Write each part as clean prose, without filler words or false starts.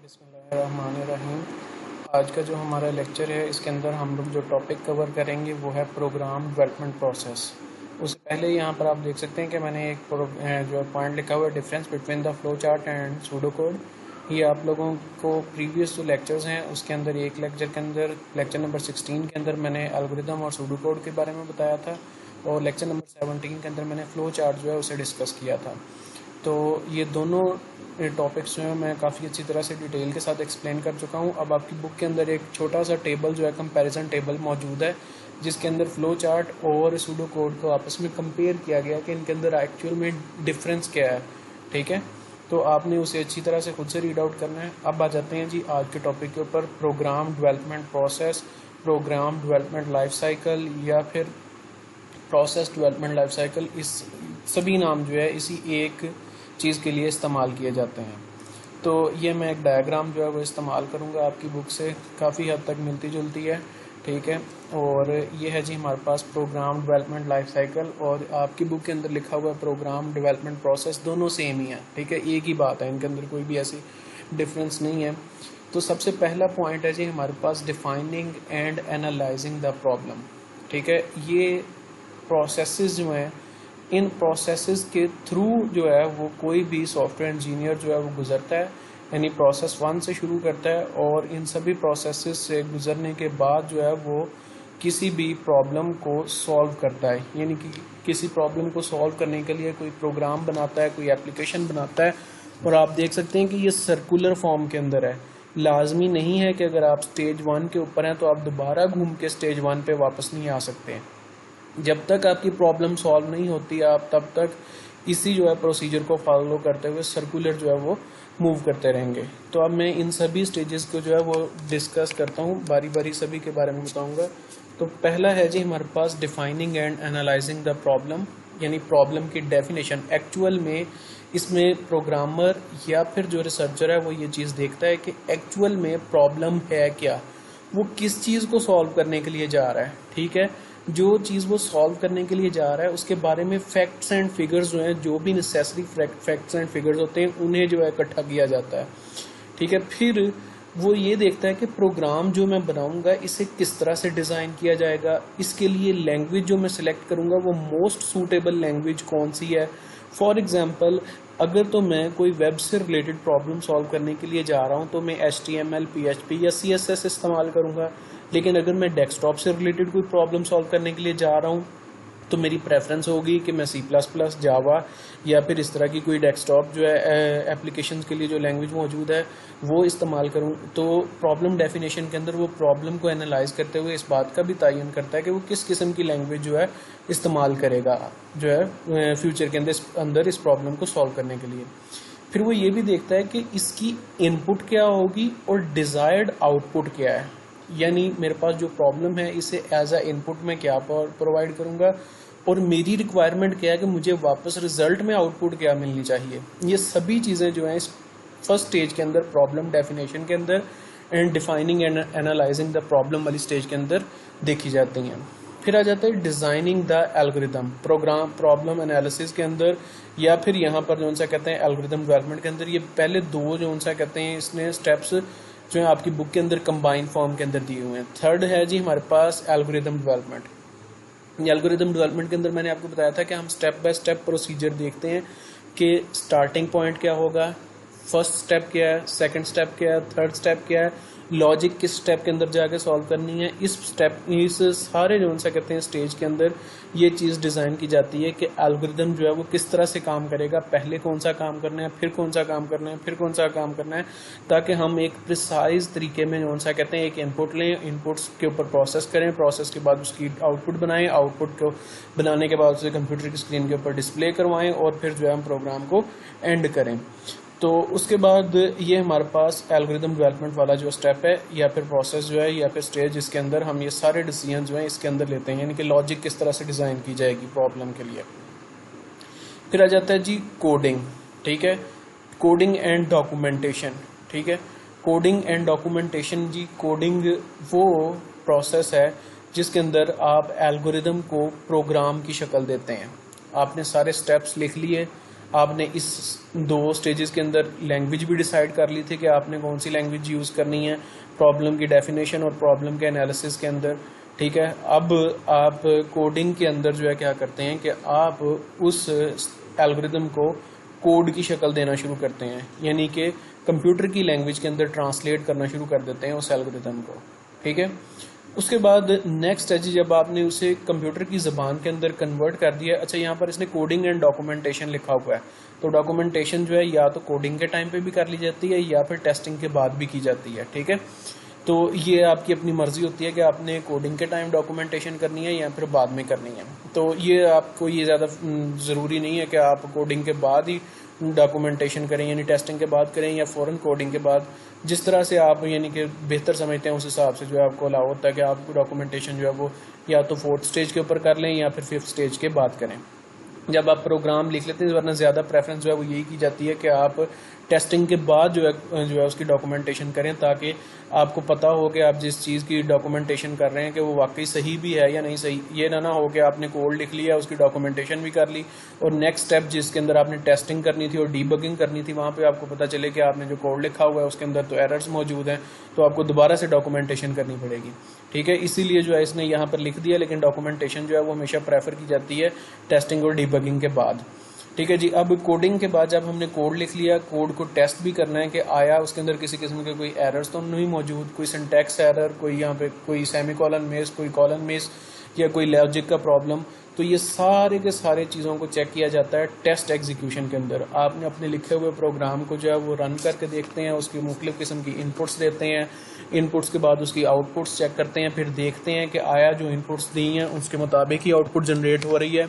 बिस्मिल्लाहिर्रहमानिर्रहीम। आज का जो हमारा लेक्चर है इसके अंदर हम लोग जो टॉपिक कवर करेंगे वो है प्रोग्राम डेवलपमेंट प्रोसेस। उससे पहले यहाँ पर आप देख सकते हैं कि मैंने एक जो पॉइंट लिखा हुआ है difference between the flow chart and pseudo code. ये आप लोगों को प्रीवियस जो लेक्चर्स हैं उसके अंदर एक लेक्चर के अंदर लेक्चर नंबर 16 के अंदर मैंने एल्गोरिदम और सूडो कोड के बारे में बताया था और लेक्चर नंबर 17 के अंदर मैंने फ्लो चार्ट जो है उसे डिस्कस किया था। तो ये दोनों टॉपिक्स जो है मैं काफ़ी अच्छी तरह से डिटेल के साथ एक्सप्लेन कर चुका हूँ। अब आपकी बुक के अंदर एक छोटा सा टेबल जो है कंपैरिजन टेबल मौजूद है जिसके अंदर फ्लो चार्ट और सूडो कोड को आपस में कंपेयर किया गया कि इनके अंदर एक्चुअल में डिफरेंस क्या है। ठीक है, तो आपने उसे अच्छी तरह से खुद से रीड आउट करना है। अब आ जाते हैं जी आज के टॉपिक के ऊपर, program development process, program development life cycle या फिर प्रोसेस डेवलपमेंट लाइफ साइकिल। इस सभी नाम जो है इसी एक चीज़ के लिए इस्तेमाल किए जाते हैं। तो ये मैं एक डायग्राम जो है वो इस्तेमाल करूँगा, आपकी बुक से काफ़ी हद तक मिलती जुलती है। ठीक है, और ये है जी हमारे पास प्रोग्राम डेवलपमेंट लाइफ साइकिल और आपकी बुक के अंदर लिखा हुआ प्रोग्राम डेवलपमेंट प्रोसेस, दोनों सेम ही है। ठीक है, एक ही बात है, इनके अंदर कोई भी ऐसी डिफरेंस नहीं है। तो सबसे पहला पॉइंट है जी हमारे पास defining and analysing the problem. ठीक है, ये प्रोसेसेस जो हैं, इन प्रोसेसेस के थ्रू जो है वो कोई भी सॉफ्टवेयर इंजीनियर जो है वो गुजरता है, यानी प्रोसेस 1 से शुरू करता है और इन सभी प्रोसेसेस से गुजरने के बाद जो है वो किसी भी प्रॉब्लम को सॉल्व करता है, यानी कि किसी प्रॉब्लम को सॉल्व करने के लिए कोई प्रोग्राम बनाता है, कोई एप्लीकेशन बनाता है। और आप देख सकते हैं कि ये सर्कुलर फॉर्म के अंदर है। लाजमी नहीं है कि अगर आप स्टेज 1 के ऊपर हैं तो आप दोबारा घूम के स्टेज 1 पे वापस नहीं आ सकते। जब तक आपकी प्रॉब्लम सॉल्व नहीं होती आप तब तक इसी जो है प्रोसीजर को फॉलो करते हुए सर्कुलर जो है वो मूव करते रहेंगे। तो अब मैं इन सभी स्टेजेस को जो है वो डिस्कस करता हूँ, बारी बारी सभी के बारे में बताऊँगा। तो पहला है जी हमारे पास defining and analysing the problem, यानी प्रॉब्लम की डेफिनेशन। एक्चुअल में इसमें प्रोग्रामर या फिर जो रिसर्चर है वो ये चीज़ देखता है कि एक्चुअल में प्रॉब्लम है क्या, वो किस चीज़ को सॉल्व करने के लिए जा रहा है। ठीक है, जो चीज़ वो सॉल्व करने के लिए जा रहा है उसके बारे में फैक्ट्स एंड फिगर्स जो हैं, जो भी नेसेसरी फैक्ट्स एंड फिगर्स होते हैं उन्हें जो है इकट्ठा किया जाता है। ठीक है, फिर वो ये देखता है कि प्रोग्राम जो मैं बनाऊंगा इसे किस तरह से डिज़ाइन किया जाएगा, इसके लिए लैंग्वेज जो मैं सिलेक्ट करूंगा वो मोस्ट सूटेबल लैंग्वेज कौन सी है। फॉर एग्जाम्पल, अगर तो मैं कोई वेब से रिलेटेड प्रॉब्लम सॉल्व करने के लिए जा रहा हूँ तो मैं HTML, PHP या CSS इस्तेमाल करूँगा। लेकिन अगर मैं डेस्कटॉप से रिलेटेड कोई प्रॉब्लम सॉल्व करने के लिए जा रहा हूँ तो मेरी प्रेफरेंस होगी कि मैं C++, जावा या फिर इस तरह की कोई डेस्कटॉप जो है एप्लीकेशन के लिए जो लैंग्वेज मौजूद है वो इस्तेमाल करूँ। तो प्रॉब्लम डेफिनेशन के अंदर वो प्रॉब्लम को एनालाइज करते हुए इस बात का भी तयन करता है कि वो किस किस्म की लैंग्वेज जो है इस्तेमाल करेगा जो है फ्यूचर के अंदर इस प्रॉब्लम को सॉल्व करने के लिए। फिर वो ये भी देखता है कि इसकी इनपुट क्या होगी और डिज़ायर्ड आउटपुट क्या है, यानी मेरे पास जो प्रॉब्लम है इसे एज अ इनपुट में क्या प्रोवाइड करूंगा और मेरी रिक्वायरमेंट क्या है कि मुझे वापस रिजल्ट में आउटपुट क्या मिलनी चाहिए। ये सभी चीज़ें जो हैं इस फर्स्ट स्टेज के अंदर प्रॉब्लम डेफिनेशन के अंदर and defining and analysing the problem वाली स्टेज के अंदर देखी जाती हैं। फिर आ जाता है designing the algorithm, program problem analysis के अंदर या फिर यहाँ पर जो उनसा कहते हैं एल्गोरिदम डेवलपमेंट के अंदर। ये पहले दो जो उनसा कहते हैं इसने स्टेप्स जो है आपकी बुक के अंदर कंबाइंड फॉर्म के अंदर दिए हुए हैं। थर्ड है जी हमारे पास एल्गोरिदम डेवलपमेंट। एल्गोरिदम डेवलपमेंट के अंदर मैंने आपको बताया था कि हम स्टेप बाय स्टेप प्रोसीजर देखते हैं कि स्टार्टिंग पॉइंट क्या होगा, फर्स्ट स्टेप क्या है, सेकंड स्टेप क्या है, थर्ड स्टेप क्या है, लॉजिक किस स्टेप के अंदर जाके सॉल्व करनी है। इस सारे जो उनसे कहते हैं स्टेज के अंदर ये चीज़ डिज़ाइन की जाती है कि एल्गोरिदम जो है वो किस तरह से काम करेगा, पहले कौन सा काम करना है, फिर कौन सा काम करना है, फिर कौन सा काम करना है, ताकि हम एक प्रिसाइज तरीके में जो उनसा कहते हैं एक इनपुट लें, इनपुट्स के ऊपर प्रोसेस करें, प्रोसेस के बाद उसकी आउटपुट बनाएं, आउटपुट को बनाने के बाद उसे कंप्यूटर की स्क्रीन के ऊपर डिस्प्ले करवाएं और फिर जो है हम प्रोग्राम को एंड करें। तो उसके बाद ये हमारे पास एल्गोरिदम डेवलपमेंट वाला जो स्टेप है या फिर प्रोसेस जो है या फिर स्टेज, इसके अंदर हम ये सारे डिसीजन जो हैं इसके अंदर लेते हैं, यानी कि लॉजिक किस तरह से डिज़ाइन की जाएगी प्रॉब्लम के लिए। फिर आ जाता है जी कोडिंग। ठीक है, कोडिंग एंड डॉक्यूमेंटेशन। ठीक है, कोडिंग एंड डॉक्यूमेंटेशन जी, कोडिंग वो प्रोसेस है जिसके अंदर आप एल्गोरिदम को प्रोग्राम की शक्ल देते हैं। आपने सारे स्टेप्स लिख लिए, आपने इस 2 स्टेजेस के अंदर लैंग्वेज भी डिसाइड कर ली थी कि आपने कौन सी लैंग्वेज यूज़ करनी है प्रॉब्लम की डेफिनेशन और प्रॉब्लम के एनालिसिस के अंदर। ठीक है, अब आप कोडिंग के अंदर जो है क्या करते हैं कि आप उस एल्गोरिदम को कोड की शक्ल देना शुरू करते हैं, यानी कि कंप्यूटर की लैंग्वेज के अंदर ट्रांसलेट करना शुरू कर देते हैं उस एल्गोरिदम को। ठीक है, उसके बाद नेक्स्ट है जी, जब आपने उसे कंप्यूटर की ज़बान के अंदर कन्वर्ट कर दिया। अच्छा, यहाँ पर इसने कोडिंग एंड डॉक्यूमेंटेशन लिखा हुआ है, तो डॉक्यूमेंटेशन जो है या तो कोडिंग के टाइम पे भी कर ली जाती है या फिर टेस्टिंग के बाद भी की जाती है। ठीक है, तो ये आपकी अपनी मर्जी होती है कि आपने कोडिंग के टाइम डॉक्यूमेंटेशन करनी है या फिर बाद में करनी है। तो ये आपको ये ज़्यादा ज़रूरी नहीं है कि आप कोडिंग के बाद ही डॉक्यूमेंटेशन करें, यानी टेस्टिंग के बाद करें या फ़ौरन कोडिंग के बाद। जिस तरह से आप यानी कि बेहतर समझते हैं उस हिसाब से जो है आपको अलाउ होता है कि आप डॉक्यूमेंटेशन जो है वो या तो 4th स्टेज के ऊपर कर लें या फिर 5th स्टेज के बाद करें जब आप प्रोग्राम लिख लेते हैं। वरना ज़्यादा प्रेफरेंस जो है वो यही की जाती है कि आप टेस्टिंग के बाद जो है उसकी डॉक्यूमेंटेशन करें, ताकि आपको पता हो कि आप जिस चीज़ की डॉक्यूमेंटेशन कर रहे हैं कि वो वाकई सही भी है या नहीं सही। ये ना हो कि आपने कोड लिख लिया, उसकी डॉक्यूमेंटेशन भी कर ली और नेक्स्ट स्टेप जिसके अंदर आपने टेस्टिंग करनी थी और डीबगिंग करनी थी, वहाँ पे आपको पता चले कि आपने जो कोड लिखा हुआ है उसके अंदर तो एरर्स मौजूद हैं, तो आपको दोबारा से डॉक्यूमेंटेशन करनी पड़ेगी। ठीक है, इसीलिए जो है इसने यहाँ पर लिख दिया, लेकिन डॉक्यूमेंटेशन जो है वो हमेशा प्रेफर की जाती है टेस्टिंग और डीबगिंग के बाद। ठीक है जी, अब कोडिंग के बाद जब हमने कोड लिख लिया, कोड को टेस्ट भी करना है कि आया उसके अंदर किसी किस्म के कोई एरर्स तो नहीं मौजूद, कोई सिंटैक्स एरर, कोई यहाँ पे कोई सेमीकोलन मिस, कोई कॉलन मिस या कोई लॉजिक का प्रॉब्लम। तो ये सारे के सारे चीज़ों को चेक किया जाता है टेस्ट एग्जीक्यूशन के अंदर। आपने अपने लिखे हुए प्रोग्राम को जो है वो रन करके देखते हैं, उसकी मुख्तलिफ किस्म की इनपुट्स देते हैं, इनपुट्स के बाद उसकी आउटपुट्स चेक करते हैं, फिर देखते हैं कि आया जो इनपुट्स दी हैं उसके मुताबिक ही आउटपुट जनरेट हो रही है,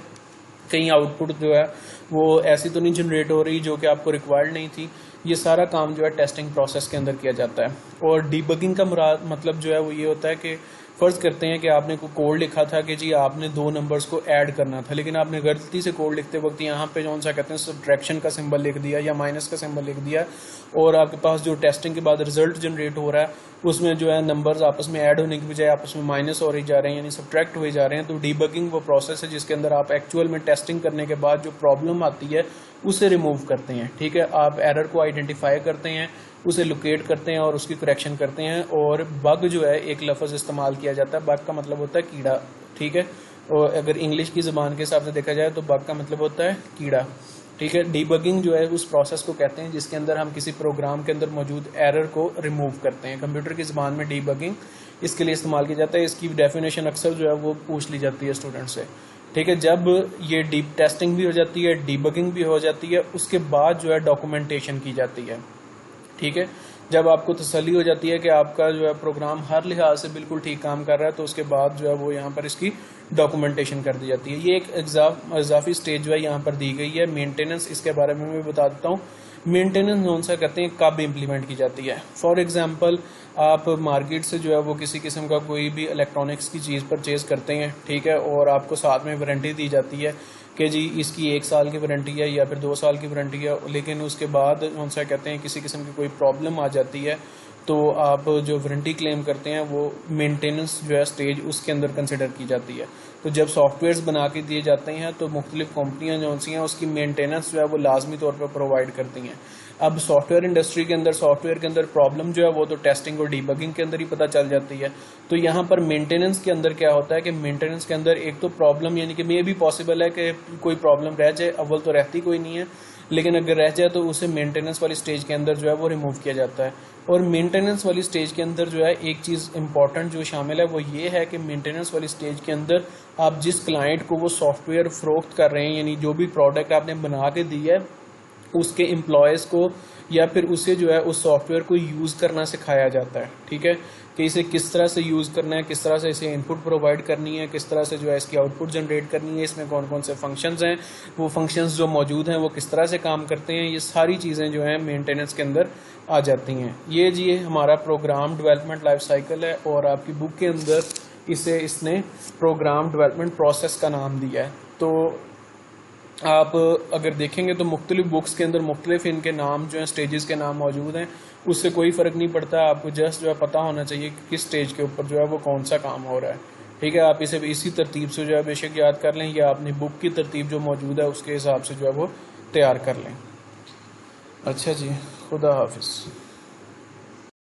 कहीं आउटपुट जो है वो ऐसी तो नहीं जनरेट हो रही जो कि आपको रिक्वायर्ड नहीं थी। ये सारा काम जो है टेस्टिंग प्रोसेस के अंदर किया जाता है। और डीबगिंग का मतलब जो है वो ये होता है कि फ़र्ज़ करते हैं कि आपने कोई कोड लिखा था कि जी आपने 2 नंबर्स को ऐड करना था, लेकिन आपने गलती से कोड लिखते वक्त यहाँ पे जो सा कहते हैं सब्ट्रैक्शन का सिंबल लिख दिया या माइनस का सिंबल लिख दिया, और आपके पास जो टेस्टिंग के बाद रिजल्ट जनरेट हो रहा है उसमें जो है नंबर्स आपस में ऐड होने की बजाय आपस में माइनस हो रही जा रहे हैं, यानी सब्ट्रैक्ट हुए जा रहे हैं। तो डीबगिंग वो प्रोसेस है जिसके अंदर आप एक्चुअल में टेस्टिंग करने के बाद जो प्रॉब्लम आती है उसे रिमूव करते हैं। ठीक है, आप एरर को आइडेंटिफाई करते हैं, उसे लोकेट करते हैं और उसकी करेक्शन करते हैं। और बग जो है एक लफ्ज़ इस्तेमाल किया जाता है, बग का मतलब होता है कीड़ा। ठीक है, और अगर इंग्लिश की ज़बान के हिसाब से देखा जाए तो बग का मतलब होता है कीड़ा। ठीक है, डीबगिंग जो है उस प्रोसेस को कहते हैं जिसके अंदर हम किसी प्रोग्राम के अंदर मौजूद एरर को रिमूव करते हैं। कंप्यूटर की ज़बान में डीबगिंग इसके लिए इस्तेमाल किया जाता है। इसकी डेफिनेशन अक्सर जो है वो पूछ ली जाती है स्टूडेंट से। ठीक है, जब ये डीप टेस्टिंग भी हो जाती है, डीबगिंग भी हो जाती है, उसके बाद जो है डॉक्यूमेंटेशन की जाती है। ठीक है, जब आपको तसल्ली हो जाती है कि आपका जो है प्रोग्राम हर लिहाज से बिल्कुल ठीक काम कर रहा है, तो उसके बाद जो है वो यहाँ पर इसकी डॉक्यूमेंटेशन कर दी जाती है। ये एक इजाफी स्टेज जो है यहाँ पर दी गई है मेंटेनेंस। इसके बारे में मैं बता देता हूँ। मेंटेनेंस कौन सा कहते हैं, कब इम्प्लीमेंट की जाती है। फॉर एग्जांपल, आप मार्केट से जो है वो किसी किस्म का कोई भी इलेक्ट्रॉनिक्स की चीज़ परचेज़ करते हैं, ठीक है, और आपको साथ में वारंटी दी जाती है कि जी इसकी 1 साल की वारंटी है या फिर 2 साल की वारंटी है, लेकिन उसके बाद कौन सा कहते हैं किसी किस्म की कोई प्रॉब्लम आ जाती है, तो आप जो वारंटी क्लेम करते हैं वो मेंटेनेंस जो है स्टेज उसके अंदर कंसिडर की जाती है। तो जब सॉफ्टवेयर्स बना के दिए जाते हैं तो मुख्तलिफ कंपनियां जो सी हैं उसकी मेंटेनेंस जो है वो लाजमी तौर पर प्रोवाइड करती हैं। अब सॉफ्टवेयर इंडस्ट्री के अंदर सॉफ्टवेयर के अंदर प्रॉब्लम जो है वो तो टेस्टिंग और डीबगिंग के अंदर ही पता चल जाती है। तो यहाँ पर मेंटेनेंस के अंदर क्या होता है कि मेंटेनेंस के अंदर एक तो प्रॉब्लम यानी कि मे भी पॉसिबल है कि कोई प्रॉब्लम रह जाए, अव्वल तो रहती कोई नहीं है, लेकिन अगर रह जाए तो उसे मेंटेनेंस वाली स्टेज के अंदर जो है वो रिमूव किया जाता है। और मेंटेनेंस वाली स्टेज के अंदर जो है एक चीज़ इंपॉर्टेंट जो शामिल है वो ये है कि मेंटेनेंस वाली स्टेज के अंदर आप जिस क्लाइंट को वो सॉफ्टवेयर फरोख्त कर रहे हैं, यानी जो भी प्रोडक्ट आपने बना के दी है, उसके एम्प्लॉयज़ को या फिर उसे जो है उस सॉफ्टवेयर को यूज़ करना सिखाया जाता है। ठीक है, कि इसे किस तरह से यूज़ करना है, किस तरह से इसे इनपुट प्रोवाइड करनी है, किस तरह से जो है इसकी आउटपुट जनरेट करनी है, इसमें कौन कौन से फंक्शंस हैं, वो फंक्शंस जो मौजूद हैं वो किस तरह से काम करते हैं, ये सारी चीज़ें जो हैं मेंटेनेंस के अंदर आ जाती हैं। ये जी हमारा प्रोग्राम डेवलपमेंट लाइफ साइकिल है और आपकी बुक के अंदर इसने प्रोग्राम डेवलपमेंट प्रोसेस का नाम दिया है। तो आप अगर देखेंगे तो मुख्तलिफ बुक्स के अंदर मुख्तलिफ इनके नाम जो हैं स्टेजेस के नाम मौजूद हैं, उससे कोई फ़र्क नहीं पड़ता। आपको जस्ट जो है पता होना चाहिए कि किस स्टेज के ऊपर जो है वो कौन सा काम हो रहा है। ठीक है, आप इसे इसी तरतीब से जो है बेशक याद कर लें या अपनी बुक की तरतीब जो मौजूद है उसके हिसाब से जो है वो तैयार कर लें। अच्छा जी, खुदा हाफिज़।